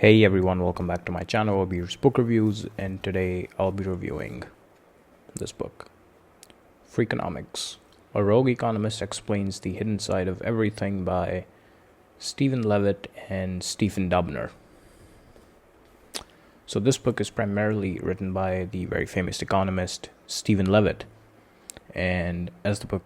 Hey everyone, welcome back to my channel, Abeer's Book Reviews, and today I'll be reviewing this book, Freakonomics. A rogue economist explains the hidden side of everything by Stephen Levitt and Stephen Dubner. So this book is primarily written by the very famous economist Stephen Levitt, and as the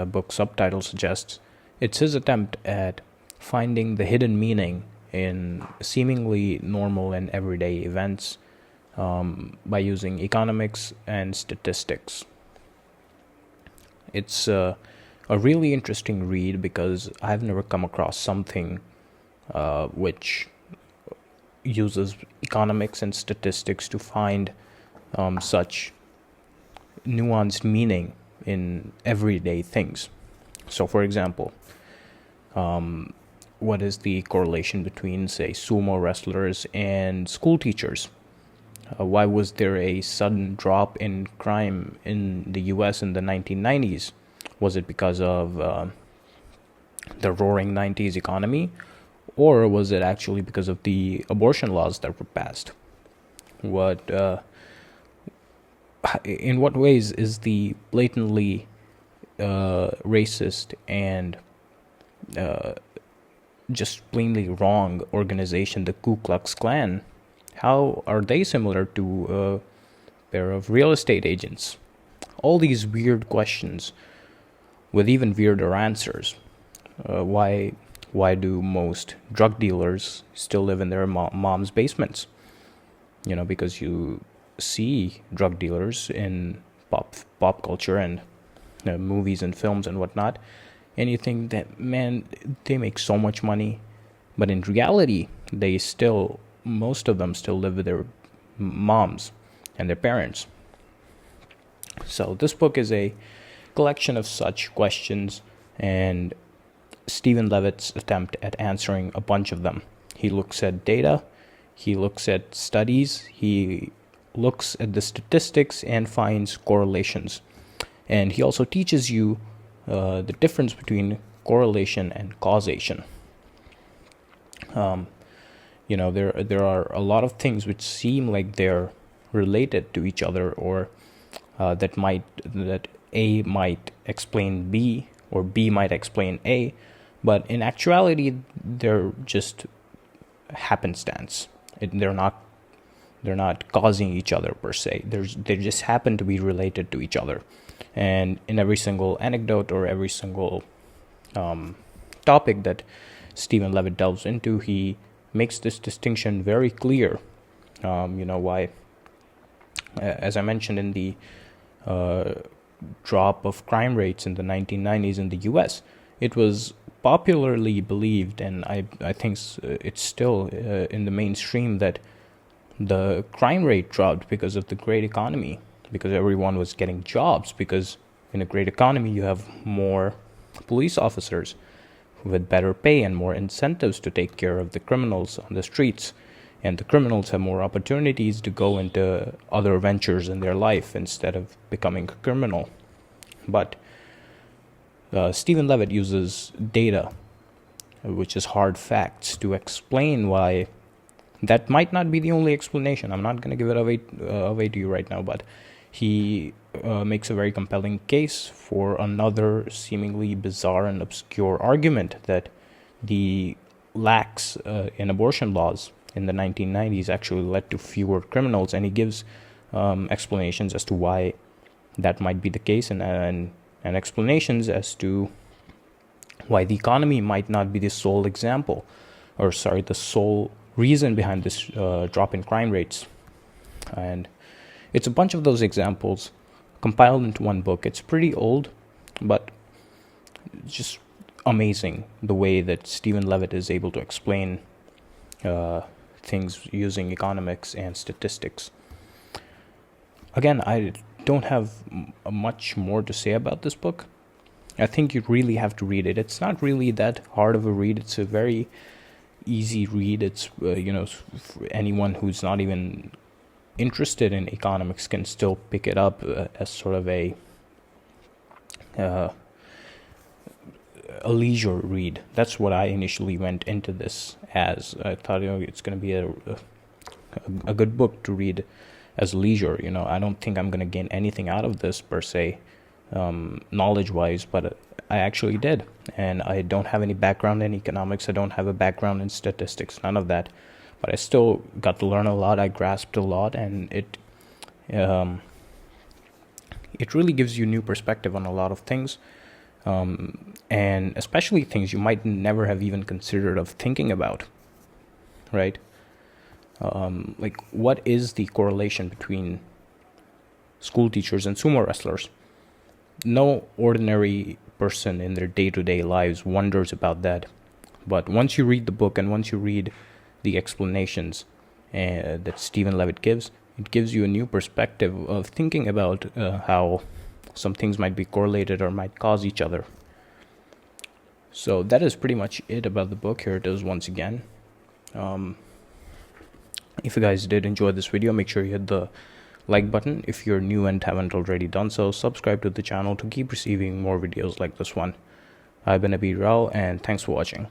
book subtitle suggests, it's his attempt at finding the hidden meaning in seemingly normal and everyday events by using economics and statistics. It's a really interesting read because I've never come across something which uses economics and statistics to find such nuanced meaning in everyday things. So, for example, what is the correlation between, say, sumo wrestlers and school teachers? Why was there a sudden drop in crime in the US in the 1990s? Was it because of the roaring 90s economy? Or was it actually because of the abortion laws that were passed? In what ways is the blatantly racist and just plainly wrong organization, the Ku Klux Klan, how are they similar to a pair of real estate agents? All these weird questions with even weirder answers. Why do most drug dealers still live in their mom's basements? Because you see drug dealers in pop culture and movies and films and whatnot, and you think that, man, they make so much money, but in reality, most of them still live with their moms and their parents. So this book is a collection of such questions, and Stephen Levitt's attempt at answering a bunch of them. He looks at data, he looks at studies, he looks at the statistics and finds correlations. And he also teaches you the difference between correlation and causation. There are a lot of things which seem like they're related to each other, or that A might explain B or B might explain A, but in actuality they're just happenstance. They're not causing each other per se. They just happen to be related to each other. And in every single anecdote or every single topic that Stephen Levitt delves into, he makes this distinction very clear. Why, as I mentioned in the drop of crime rates in the 1990s in the US, it was popularly believed, and I think it's still in the mainstream, that the crime rate dropped because of the great economy, because everyone was getting jobs, because in a great economy you have more police officers with better pay and more incentives to take care of the criminals on the streets, and the criminals have more opportunities to go into other ventures in their life instead of becoming a criminal. But Stephen Levitt uses data, which is hard facts, to explain why that might not be the only explanation. I'm not going to give it away to you right now, but he makes a very compelling case for another seemingly bizarre and obscure argument, that the lax in abortion laws in the 1990s actually led to fewer criminals, and he gives explanations as to why that might be the case, and explanations as to why the economy might not be the sole the sole reason behind this drop in crime rates. And it's a bunch of those examples compiled into one book. It's pretty old, but just amazing the way that Stephen Levitt is able to explain things using economics and statistics. Again, I don't have much more to say about this book. I think you really have to read it. It's not really that hard of a read. It's a very easy read. It's anyone who's not even interested in economics can still pick it up as sort of a leisure read. That's what I initially went into this as. I thought, it's going to be a good book to read as leisure. I don't think I'm going to gain anything out of this per se, knowledge-wise, but I actually did. And I don't have any background in economics. I don't have a background in statistics, none of that. But I still got to learn a lot. I grasped a lot, and it really gives you new perspective on a lot of things, and especially things you might never have even considered of thinking about, right? Like, what is the correlation between school teachers and sumo wrestlers? No ordinary person in their day-to-day lives wonders about that. But once you read the book and once you read the explanations that Stephen Levitt gives, it gives you a new perspective of thinking about how some things might be correlated or might cause each other. So that is pretty much it about the book. Here it is once again. If you guys did enjoy this video, make sure you hit the like button. If you're new and haven't already done so, subscribe to the channel to keep receiving more videos like this one. I've been Abeer Rao, and thanks for watching.